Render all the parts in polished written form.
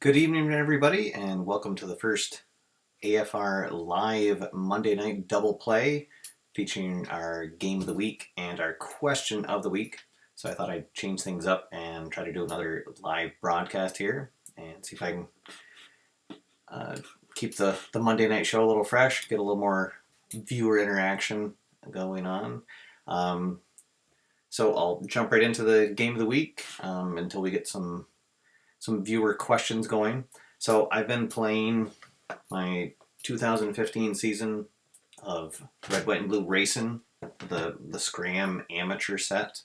Good evening, everybody, and welcome to the first AFR Live Monday Night Double Play featuring our Game of the Week and our Question of the Week. So I thought I'd change things up and try to do another live broadcast here and see if I can keep the Monday night show a little fresh, get a little more viewer interaction going on. So I'll jump right into the Game of the Week until we get some viewer questions going. So I've been playing my 2015 season of Red, White, and Blue Racing, the Scram Amateur set,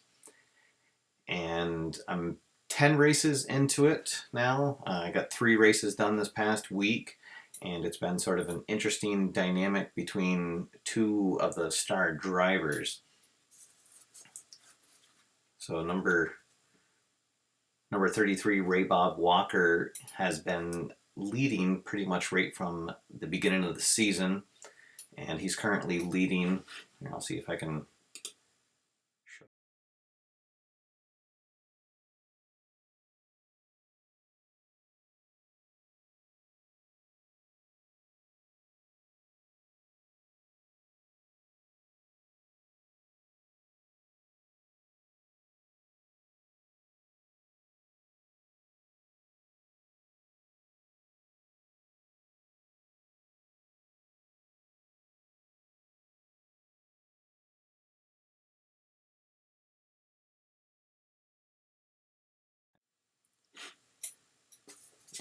and I'm 10 races into it now. I got 3 races done this past week, and it's been sort of an interesting dynamic between 2 of the star drivers. So number 33, Ray Bob Walker, has been leading pretty much right from the beginning of the season, and he's currently leading. Here, I'll see if I can show.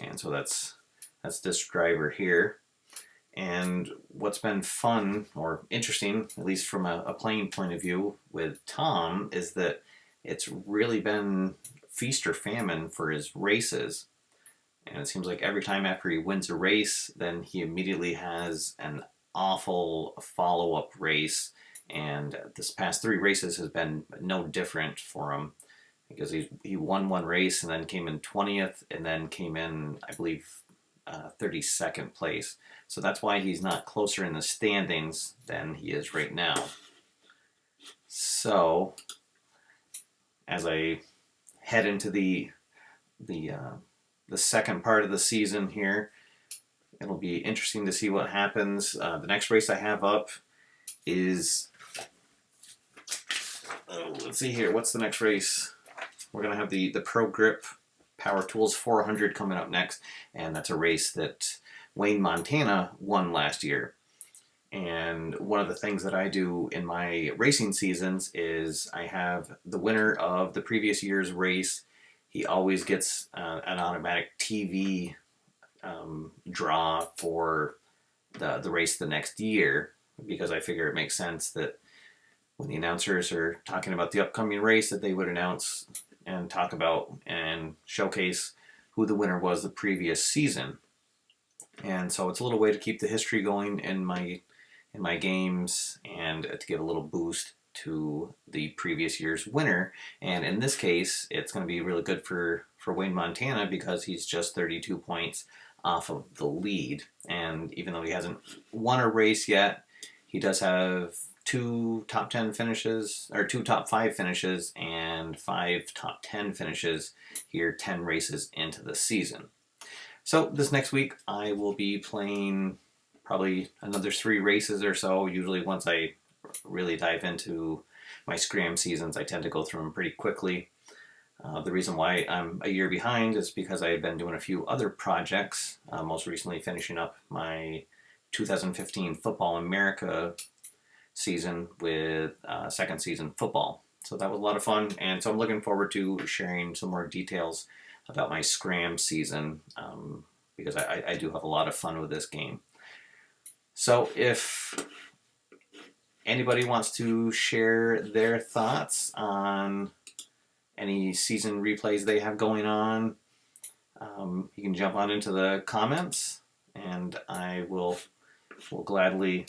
And so that's this driver here. And what's been fun or interesting, at least from a playing point of view with Tom, is that it's really been feast or famine for his races. And it seems like every time after he wins a race, then he immediately has an awful follow-up race. And this past 3 races has been no different for him, because he won one race and then came in 20th and then came in, I believe, 32nd place. So that's why he's not closer in the standings than he is right now. So as I head into the second part of the season here, it'll be interesting to see what happens. The next race I have up is, let's see here, what's the next race? We're going to have the Pro Grip Power Tools 400 coming up next, and that's a race that Wayne Montana won last year. And one of the things that I do in my racing seasons is I have the winner of the previous year's race. He always gets an automatic TV draw for the race the next year, because I figure it makes sense that when the announcers are talking about the upcoming race, that they would announce and talk about and showcase who the winner was the previous season. And so it's a little way to keep the history going in my games and to give a little boost to the previous year's winner. And in this case, it's going to be really good for Wayne Montana, because he's just 32 points off of the lead. And even though he hasn't won a race yet, he does have 2 top 10 finishes, or 2 top 5 finishes, and 5 top 10 finishes here 10 races into the season. So this next week I will be playing probably another 3 races or so. Usually once I really dive into my Scram seasons, I tend to go through them pretty quickly. The reason why I'm a year behind is because I've been doing a few other projects, most recently finishing up my 2015 Football America season with second season football. So that was a lot of fun, and so I'm looking forward to sharing some more details about my Scram season, because I do have a lot of fun with this game. So if anybody wants to share their thoughts on any season replays they have going on, you can jump on into the comments, and I will gladly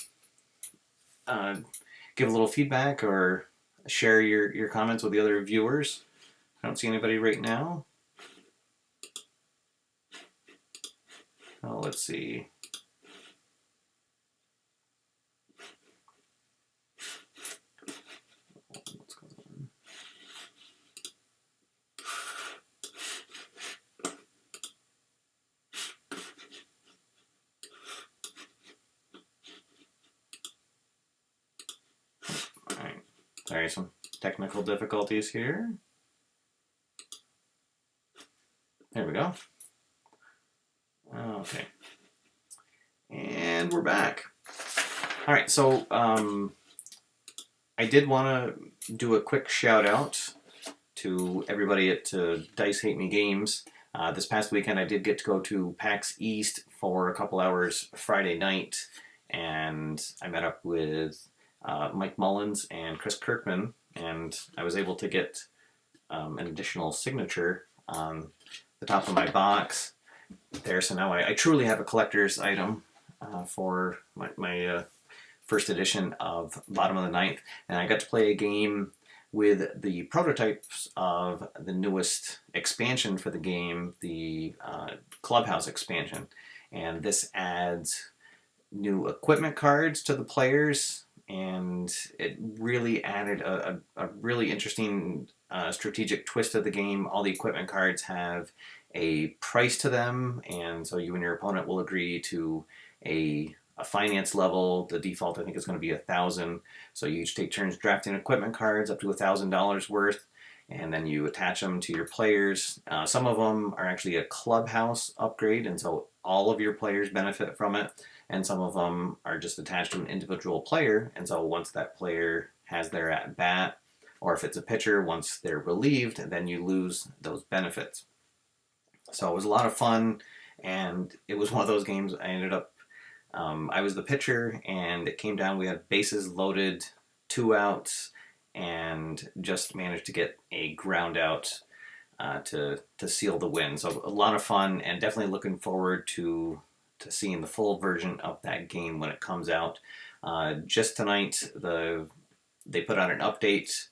give a little feedback or share your comments with the other viewers. I don't see anybody right now. Oh, let's see. What's going on? Sorry, some technical difficulties here. There we go. Okay. And we're back. All right, so I did want to do a quick shout out to everybody at Dice Hate Me Games. This past weekend I did get to go to PAX East for a couple hours Friday night, and I met up with Mike Mullins and Chris Kirkman, and I was able to get an additional signature on the top of my box there. So now I truly have a collector's item for my first edition of Bottom of the Ninth, and I got to play a game with the prototypes of the newest expansion for the game, the Clubhouse expansion. And this adds new equipment cards to the players, and it really added a really interesting strategic twist to the game. All the equipment cards have a price to them, and so you and your opponent will agree to a finance level. The default, I think, is going to be 1,000. So you each take turns drafting equipment cards up to $1,000 worth, and then you attach them to your players. Some of them are actually a clubhouse upgrade, and so all of your players benefit from it. And some of them are just attached to an individual player, and so once that player has their at bat, or if it's a pitcher, once they're relieved, then you lose those benefits. So it was a lot of fun, and it was one of those games I ended up I was the pitcher, and it came down. We had bases loaded, 2 outs, and just managed to get a ground out to seal the win. So a lot of fun, and definitely looking forward to seeing the full version of that game when it comes out. Just tonight, they put out an update.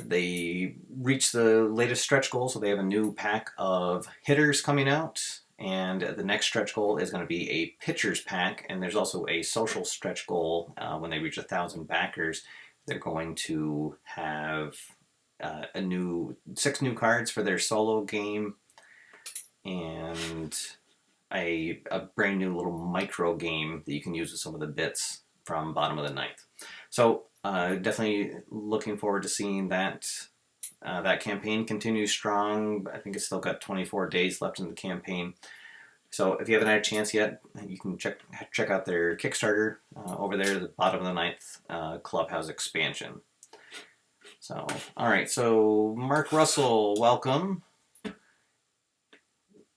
They reached the latest stretch goal, so they have a new pack of hitters coming out. And the next stretch goal is going to be a pitcher's pack, and there's also a social stretch goal. When they reach 1,000 backers, they're going to have 6 new cards for their solo game, and a brand new little micro game that you can use with some of the bits from Bottom of the Ninth. So definitely looking forward to seeing that. That campaign continues strong. I think it's still got 24 days left in the campaign. So if you haven't had a chance yet, you can check out their Kickstarter over there, the Bottom of the Ninth Clubhouse expansion. So, all right. So Mark Russell, welcome.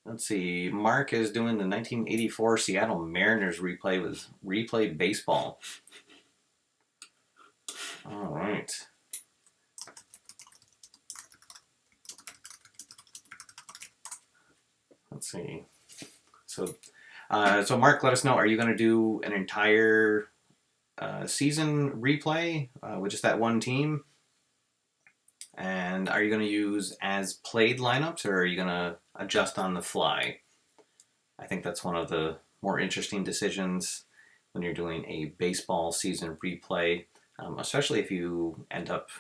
Let's see. Mark is doing the 1984 Seattle Mariners replay with Replay Baseball. All right. Let's see. So Mark, let us know. Are you going to do an entire season replay with just that one team? And are you going to use as played lineups, or are you going to adjust on the fly? I think that's one of the more interesting decisions when you're doing a baseball season replay, especially if you end up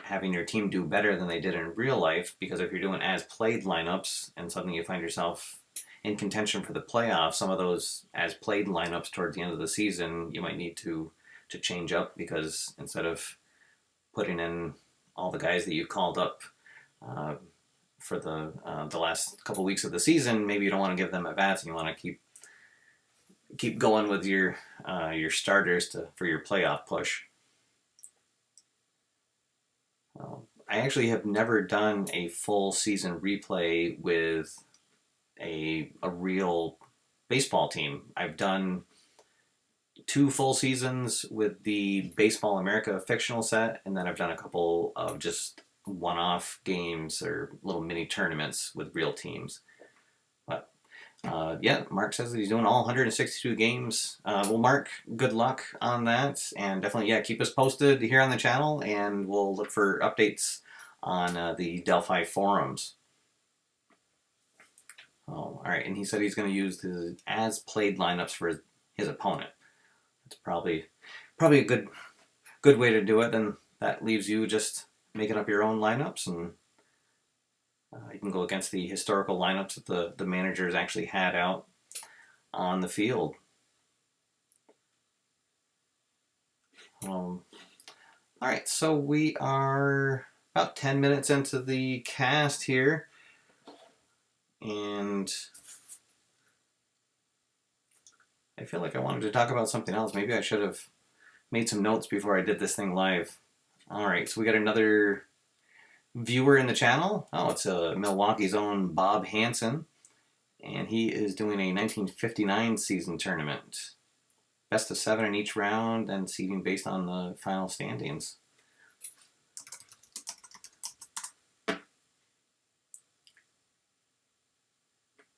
having your team do better than they did in real life, because if you're doing as played lineups and suddenly you find yourself in contention for the playoffs, some of those as played lineups towards the end of the season you might need to change up, because instead of putting in all the guys that you called up for the last couple weeks of the season, maybe you don't want to give them at bats and you want to keep going with your starters for your playoff push. I actually have never done a full season replay with a real baseball team. I've done 2 full seasons with the Baseball America fictional set, and then I've done a couple of just one-off games or little mini tournaments with real teams. But yeah, Mark says that he's doing all 162 games. Well, Mark, good luck on that, and definitely, yeah, keep us posted here on the channel, and we'll look for updates on the Delphi forums. Oh, all right, and he said he's going to use his as-played lineups for his opponent. It's probably a good way to do it. Then that leaves you just making up your own lineups, and you can go against the historical lineups that the managers actually had out on the field. All right, so we are about 10 minutes into the cast here, and I feel like I wanted to talk about something else. Maybe I should have made some notes before I did this thing live. All right, so we got another viewer in the channel. Oh, it's Milwaukee's own Bob Hansen, and he is doing a 1959 season tournament. Best of 7 in each round, and seeding based on the final standings.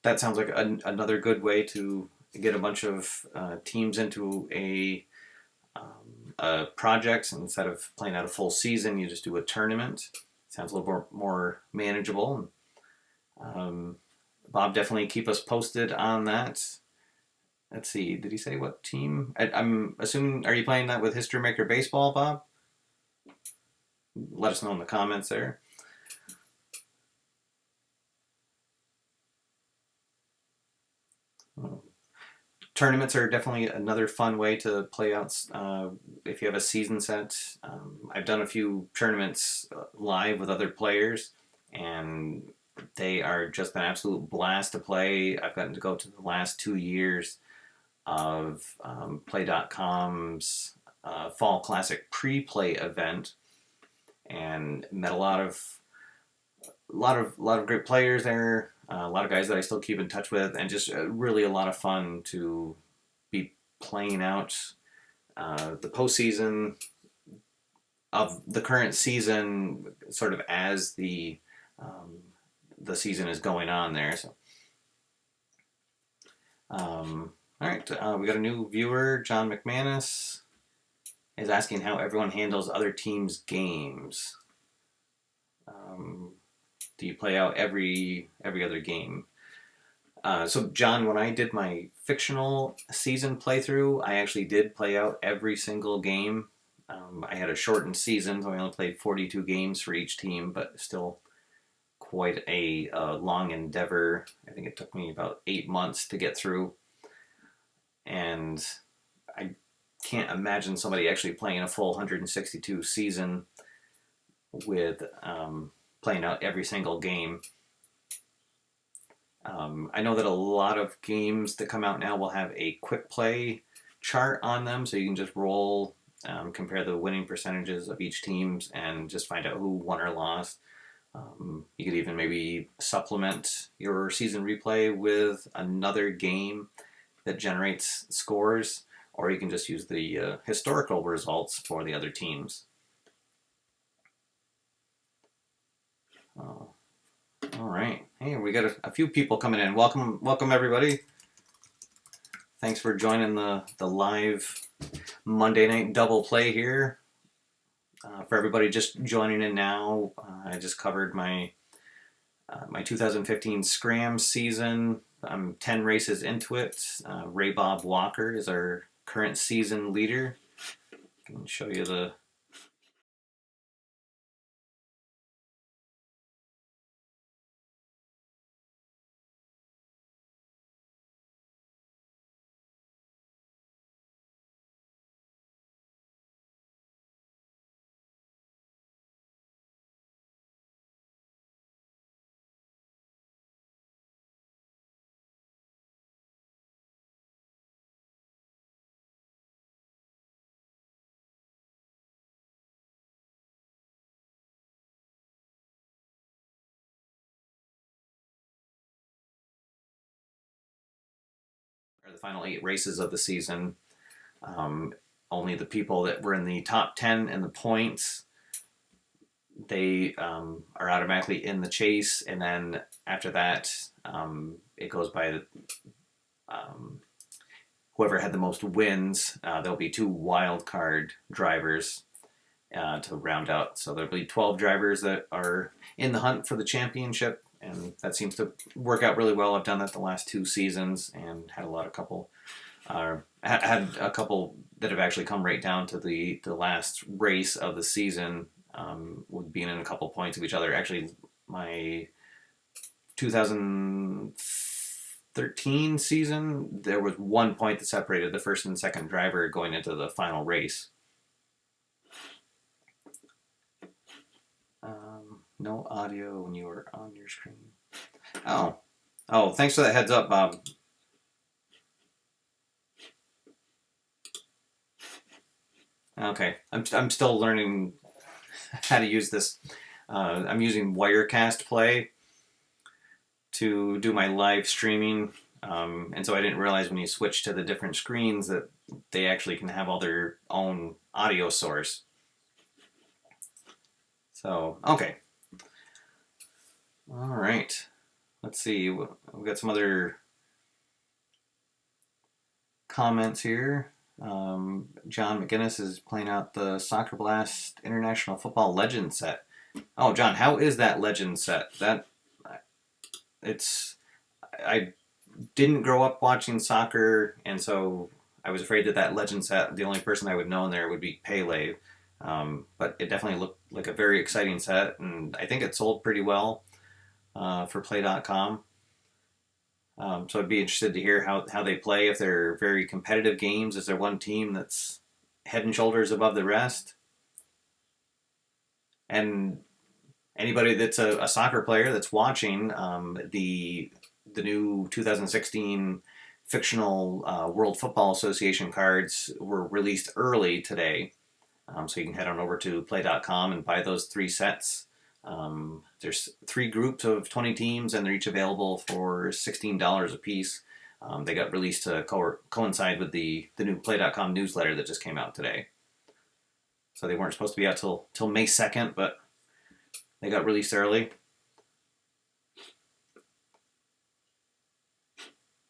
That sounds like another good way to get a bunch of teams into a project. Instead of playing out a full season, you just do a tournament. Sounds a little more manageable. Bob, definitely keep us posted on that. Let's see, did he say what team? I'm assuming, are you playing that with History Maker Baseball, Bob? Let us know in the comments there. Tournaments are definitely another fun way to play out if you have a season set. I've done a few tournaments live with other players, and they are just an absolute blast to play. I've gotten to go to the last 2 years of Play.com's Fall Classic pre-play event, and met a lot of great players there. A lot of guys that I still keep in touch with, and just really a lot of fun to be playing out the postseason of the current season, sort of as the season is going on there. So, all right, we got a new viewer, John McManus, is asking how everyone handles other teams' games. Do you play out every other game? So, John, when I did my fictional season playthrough, I actually did play out every single game. I had a shortened season, so I only played 42 games for each team, but still quite a long endeavor. I think it took me about 8 months to get through. And I can't imagine somebody actually playing a full 162 season with playing out every single game. I know that a lot of games that come out now will have a quick play chart on them, so you can just roll, compare the winning percentages of each teams, and just find out who won or lost. You could even maybe supplement your season replay with another game that generates scores, or you can just use the historical results for the other teams. All right. Hey, we got a few people coming in. Welcome everybody. Thanks for joining the live Monday night double play here. For everybody just joining in now, I just covered my 2015 Scram season. I'm 10 races into it. Ray Bob Walker is our current season leader. I can show you the final 8 races of the season. Only the people that were in the top 10 in the points, they are automatically in the chase, and then after that, it goes by whoever had the most wins. There'll be 2 wild card drivers to round out. So there'll be 12 drivers that are in the hunt for the championship, and that seems to work out really well. I've done that the last 2 seasons and had a couple that have actually come right down to the last race of the season, with being in a couple points of each other. Actually, my 2013 season, there was 1 point that separated the first and second driver going into the final race. No audio when you are on your screen. Oh, thanks for that heads up, Bob. Okay, I'm still learning how to use this. I'm using Wirecast Play to do my live streaming, and so I didn't realize when you switch to the different screens that they actually can have all their own audio source. So, okay. All right. Let's see. We've got some other comments here. John McGinnis is playing out the Soccer Blast International Football Legend set. Oh, John, how is that Legend set? It's I didn't grow up watching soccer, and so I was afraid that that Legend set, the only person I would know in there would be Pele. But it definitely looked like a very exciting set, and I think it sold pretty well for Play.com. So I'd be interested to hear how they play. If they're very competitive games, is there one team that's head and shoulders above the rest? And anybody that's a soccer player that's watching, the new 2016 fictional World Football Association cards were released early today. So you can head on over to play.com and buy those 3 sets. There's 3 groups of 20 teams, and they're each available for $16 a piece. They got released to coincide with the new play.com newsletter that just came out today. So they weren't supposed to be out till May 2nd, but they got released early.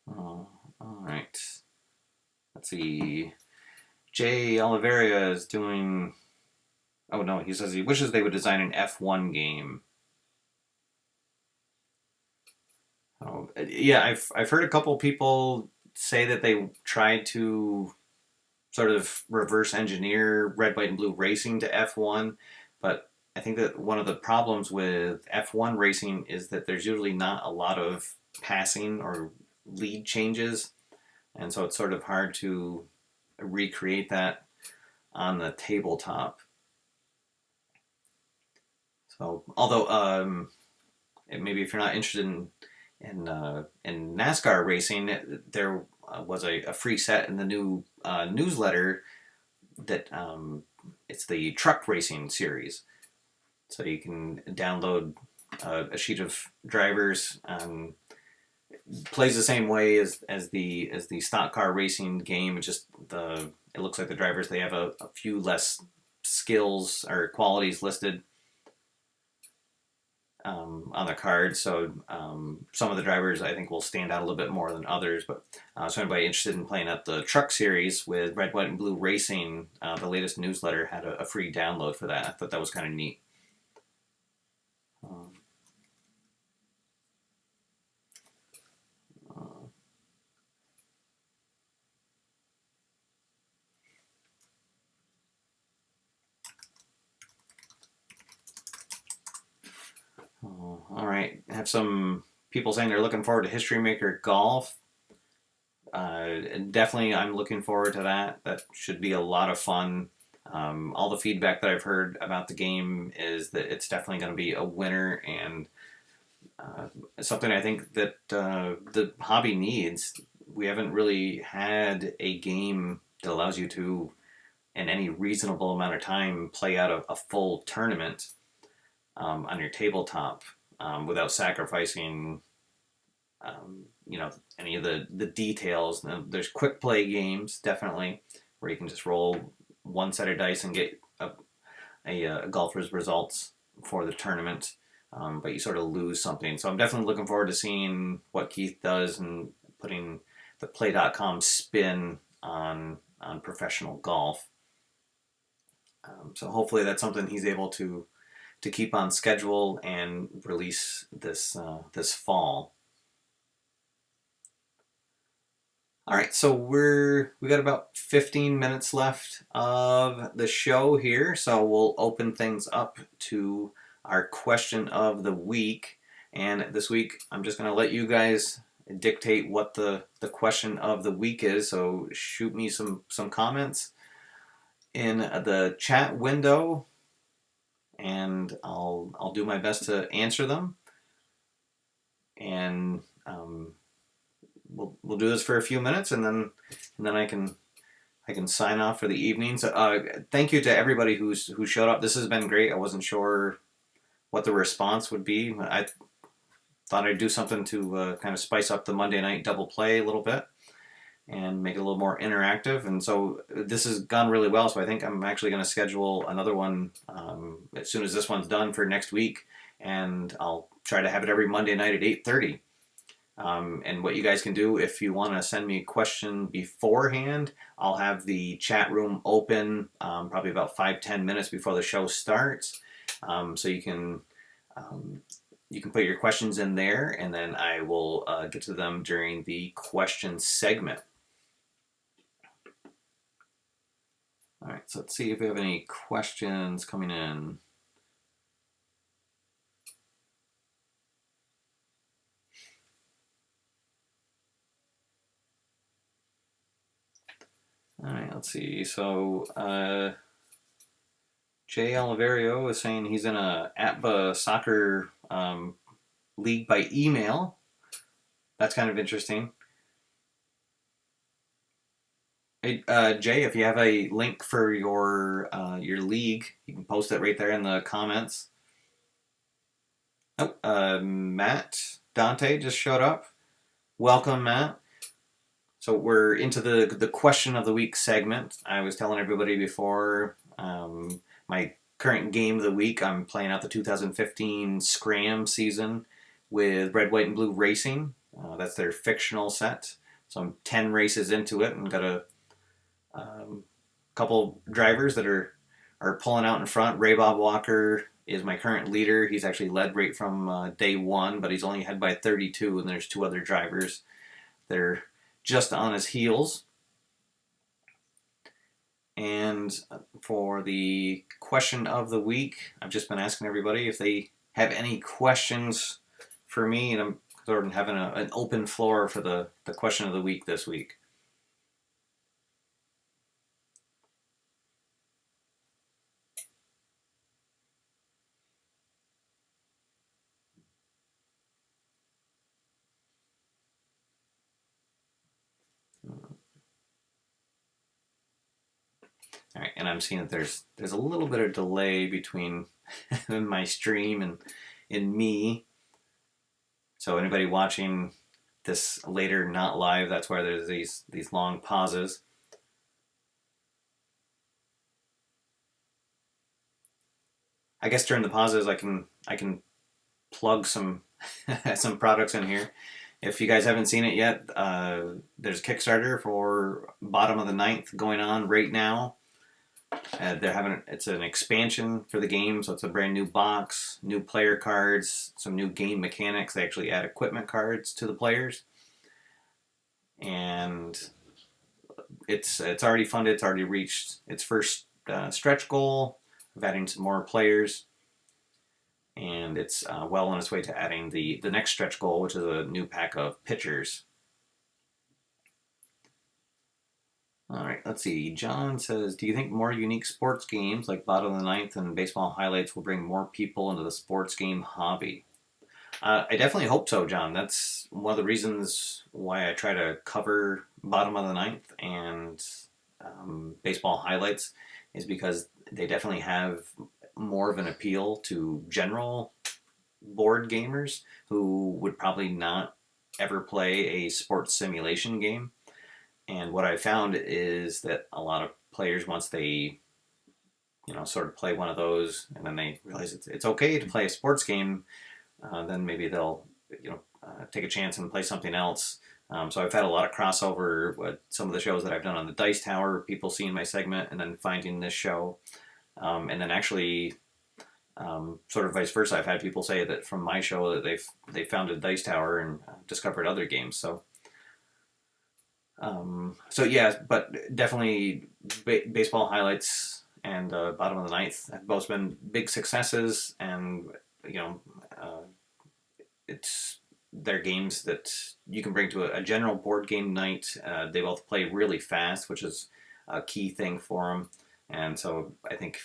All right. Let's see. Jay Oliveira is doing... Oh no, he says he wishes they would design an F1 game. Oh, yeah, I've heard a couple people say that they tried to sort of reverse engineer red, white, and blue racing to F1, but I think that one of the problems with F1 racing is that there's usually not a lot of passing or lead changes, and so it's sort of hard to recreate that on the tabletop. So, although maybe if you're not interested in NASCAR racing, there was a free set in the new newsletter that it's the truck racing series. So you can download a sheet of drivers. Plays the same way as the stock car racing game. It looks like the drivers, they have a few less skills or qualities listed on the card, so some of the drivers I think will stand out a little bit more than others. But so anybody interested in playing up the truck series with red, white, and blue racing, the latest newsletter had a free download for that. I thought that was kind of neat. All right, have some people saying they're looking forward to History Maker Golf. Definitely, I'm looking forward to that. That should be a lot of fun. All the feedback that I've heard about the game is that it's definitely going to be a winner, and something I think that the hobby needs. We haven't really had a game that allows you to, in any reasonable amount of time, play out a full tournament on your tabletop without sacrificing any of the details. Now, there's quick play games, definitely, where you can just roll one set of dice and get a golfer's results for the tournament, but you sort of lose something. So I'm definitely looking forward to seeing what Keith does and putting the play.com spin on professional golf. So hopefully that's something he's able to keep on schedule and release this fall. All right, so we got about 15 minutes left of the show here, so we'll open things up to our question of the week. And this week, I'm just going to let you guys dictate what the question of the week is. So shoot me some comments in the chat window. and I'll do my best to answer them. And we'll do this for a few minutes, and then I can sign off for the evening. So thank you to everybody who showed up. This has been great. I wasn't sure what the response would be. I thought I'd do something to kind of spice up the Monday night double play a little bit and make it a little more interactive. And so this has gone really well. So I think I'm actually going to schedule another one as soon as this one's done for next week. And I'll try to have it every Monday night at 8:30. And what you guys can do, if you want to send me a question beforehand, I'll have the chat room open probably about 5-10 minutes before the show starts. So you can put your questions in there, and then I will get to them during the question segment. All right, so let's see if we have any questions coming in. All right, let's see. So Jay Oliverio is saying he's in a APBA soccer league by email. That's kind of interesting. Hey, Jay, if you have a link for your league, you can post it right there in the comments. Oh, Matt Dante just showed up. Welcome, Matt. So we're into the question of the week segment. I was telling everybody before my current game of the week. I'm playing out the 2015 Scram season with Red, White, and Blue Racing. That's their fictional set. So I'm 10 races into it and got a couple drivers that are pulling out in front. Ray Bob Walker is my current leader. He's actually led right from day one, but he's only ahead by 32, and there's two other drivers that are just on his heels. And for the question of the week, I've just been asking everybody if they have any questions for me, and I'm sort of having an open floor for the question of the week this week. All right, and I'm seeing that there's a little bit of delay between my stream and me. So anybody watching this later, not live, that's why there's these long pauses. I guess during the pauses, I can plug some some products in here. If you guys haven't seen it yet, there's a Kickstarter for Bottom of the Ninth going on right now. It's an expansion for the game, so it's a brand new box, new player cards, some new game mechanics. They actually add equipment cards to the players, and it's already funded. It's already reached its first stretch goal of adding some more players, and it's well on its way to adding the next stretch goal, which is a new pack of pitchers. All right, let's see. John says, do you think more unique sports games like Bottom of the Ninth and Baseball Highlights will bring more people into the sports game hobby? I definitely hope so, John. That's one of the reasons why I try to cover Bottom of the Ninth and Baseball Highlights, is because they definitely have more of an appeal to general board gamers who would probably not ever play a sports simulation game. And what I found is that a lot of players, once they, sort of play one of those, and then they realize it's okay to play a sports game, then maybe they'll, take a chance and play something else. So I've had a lot of crossover with some of the shows that I've done on the Dice Tower, people seeing my segment and then finding this show. And then actually, sort of vice versa, I've had people say that from my show that they found a Dice Tower and discovered other games. So yeah, but definitely Baseball Highlights and Bottom of the Ninth have both been big successes, and they're games that you can bring to a general board game night. They both play really fast, which is a key thing for them, and so I think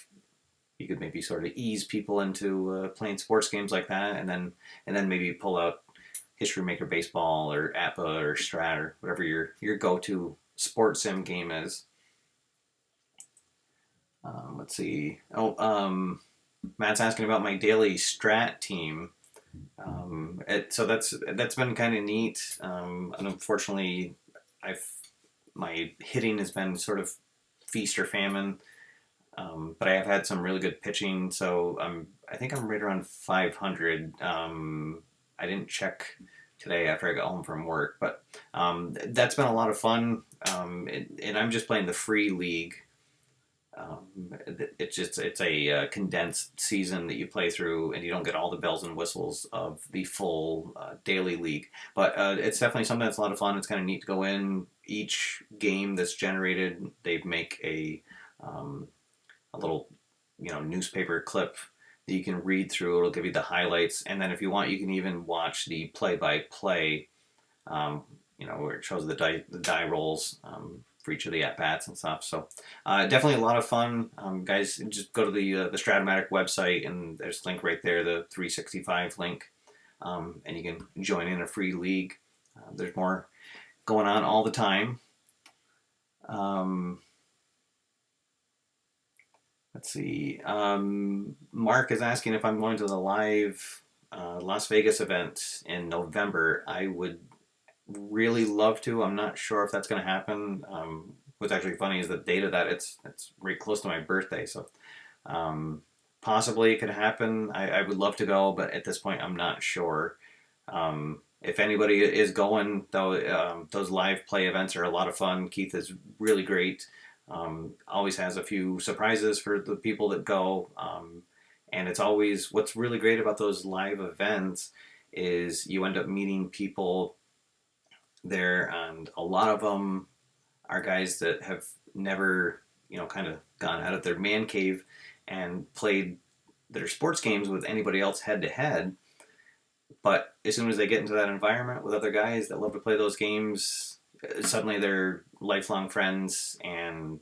you could maybe sort of ease people into playing sports games like that, and then maybe pull out History Maker Baseball or APA or Strat or whatever your go-to sports sim game is. Let's see. Matt's asking about my daily Strat team. So that's been kind of neat. And unfortunately, I've my hitting has been sort of feast or famine. But I have had some really good pitching, so I think I'm right around 500. I didn't check today after I got home from work, but that's been a lot of fun. And I'm just playing the free league. It's a condensed season that you play through, and you don't get all the bells and whistles of the full daily league. But it's definitely something that's a lot of fun. It's kind of neat to go in. Each game that's generated, they make a little newspaper clip that you can read through. It'll give you the highlights, and then if you want, you can even watch the play-by-play. Where it shows the die rolls for each of the at bats and stuff. So definitely a lot of fun, guys. Just go to the Stratomatic website, and there's a link right there, the 365 link, and you can join in a free league. There's more going on all the time. Let's see. Mark is asking if I'm going to the live Las Vegas event in November. I would really love to. I'm not sure if that's going to happen. What's actually funny is the date of that. It's right close to my birthday, so possibly it could happen. I would love to go, but at this point, I'm not sure. If anybody is going, though, those live play events are a lot of fun. Keith is really great. Always has a few surprises for the people that go. And it's always, what's really great about those live events is you end up meeting people there, and a lot of them are guys that have never, kind of gone out of their man cave and played their sports games with anybody else head to head. But as soon as they get into that environment with other guys that love to play those games, suddenly they're lifelong friends, and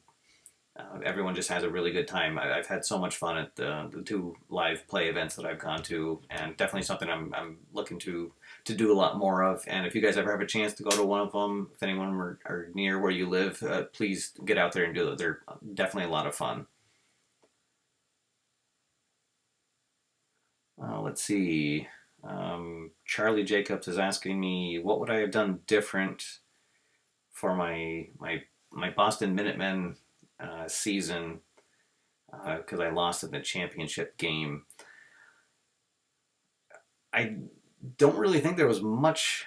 everyone just has a really good time. I've had so much fun at the two live play events that I've gone to, and definitely something I'm looking to do a lot more of. And if you guys ever have a chance to go to one of them, if anyone are near where you live, please get out there and do it. They're definitely a lot of fun. Let's see. Charlie Jacobs is asking me, what would I have done different for my Boston Minutemen season, because I lost in the championship game. I don't really think there was much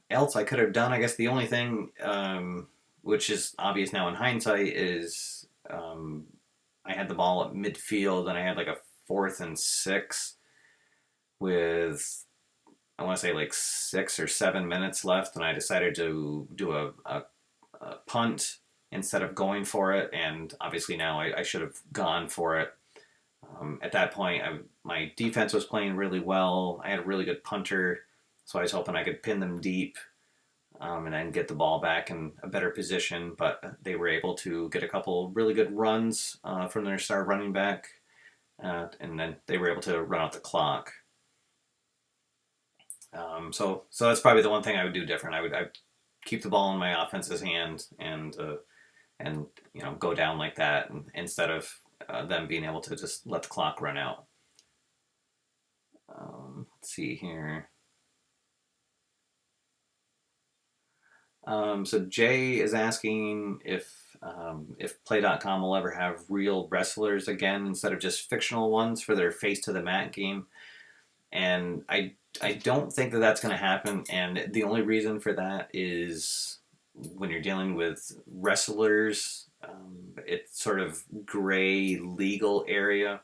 else I could have done. I guess the only thing, which is obvious now in hindsight, is I had the ball at midfield, and I had like a 4th and 6 with, I want to say, like 6 or 7 minutes left, and I decided to do a punt instead of going for it, and obviously now I should have gone for it. At that point, my defense was playing really well. I had a really good punter, so I was hoping I could pin them deep and then get the ball back in a better position, but they were able to get a couple really good runs from their star running back, and then they were able to run out the clock. So that's probably the one thing I would do different. I'd keep the ball in my offense's hand and go down like that, and instead of them being able to just let the clock run out. Let's see here. So Jay is asking if Play.com will ever have real wrestlers again instead of just fictional ones for their face to the mat game, and I don't think that that's going to happen. And the only reason for that is when you're dealing with wrestlers, it's sort of gray legal area,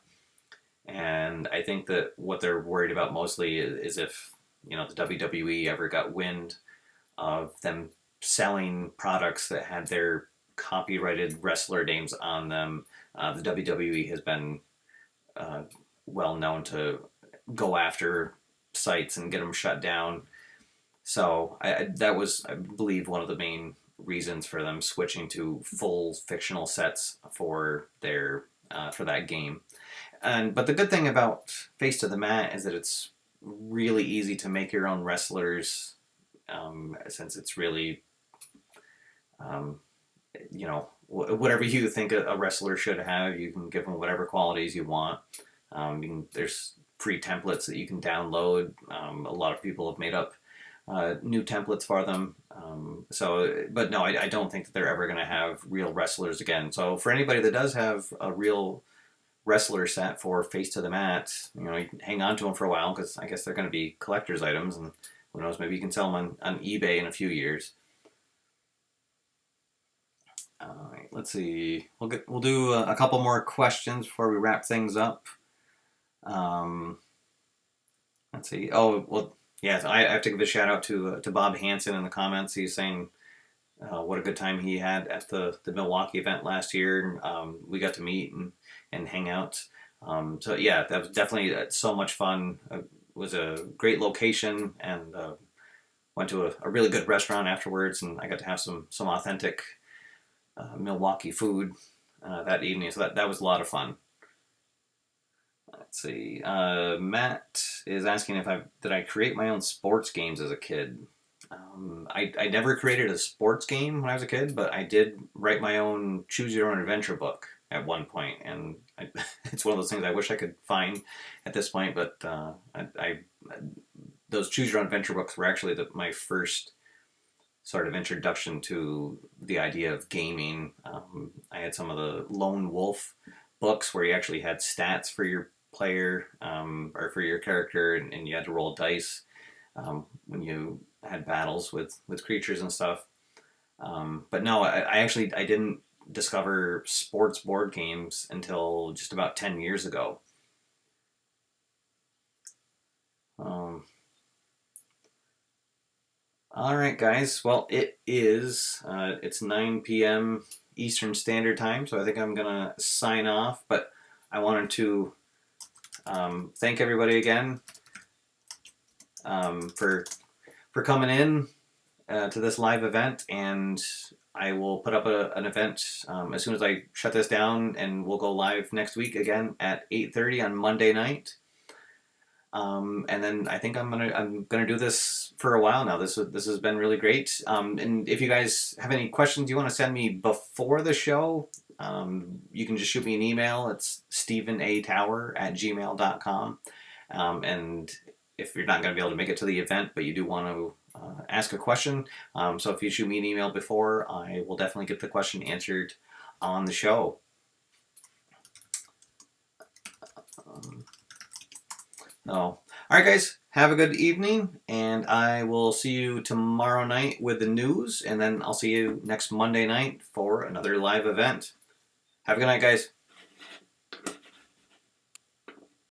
and I think that what they're worried about mostly is if the WWE ever got wind of them selling products that had their copyrighted wrestler names on them. The WWE has been well known to go after sites and get them shut down. So that was, I believe, one of the main reasons for them switching to full fictional sets for their for that game. but the good thing about Face to the Mat is that it's really easy to make your own wrestlers, since it's really, um, whatever you think a wrestler should have, you can give them whatever qualities you want. There's free templates that you can download. A lot of people have made up new templates for them. But no, I don't think that they're ever going to have real wrestlers again. So for anybody that does have a real wrestler set for Face to the Mat, you can hang on to them for a while, because I guess they're going to be collector's items, and who knows, maybe you can sell them on eBay in a few years. All right, let's see. We'll do a couple more questions before we wrap things up. Let's see. Oh, well, yeah, I have to give a shout out to Bob Hansen in the comments. He's saying what a good time he had at the Milwaukee event last year. We got to meet and hang out. So yeah, that was definitely so much fun. It was a great location, and went to a really good restaurant afterwards, and I got to have some authentic Milwaukee food that evening. So that was a lot of fun. Let's see. Matt is asking if did I create my own sports games as a kid. I never created a sports game when I was a kid, but I did write my own Choose Your Own Adventure book at one point, and it's one of those things I wish I could find at this point. But those Choose Your Own Adventure books were actually my first sort of introduction to the idea of gaming. I had some of the Lone Wolf books where you actually had stats for your player, or for your character, and you had to roll dice when you had battles with creatures and stuff. But no, I didn't discover sports board games until just about 10 years ago. All right, guys. Well, it's 9 p.m. Eastern Standard Time, so I think I'm gonna sign off. But I wanted to thank everybody again for coming in to this live event, and I will put up an event as soon as I shut this down, and we'll go live next week again at 8:30 on Monday night. And then I think I'm gonna do this for a while now. This has been really great. And if you guys have any questions you want to send me before the show, you can just shoot me an email. It's stephenatower@gmail.com. And if you're not going to be able to make it to the event, but you do want to ask a question, so if you shoot me an email before, I will definitely get the question answered on the show. All right, guys, have a good evening, and I will see you tomorrow night with the news, and then I'll see you next Monday night for another live event. Have a good night, guys.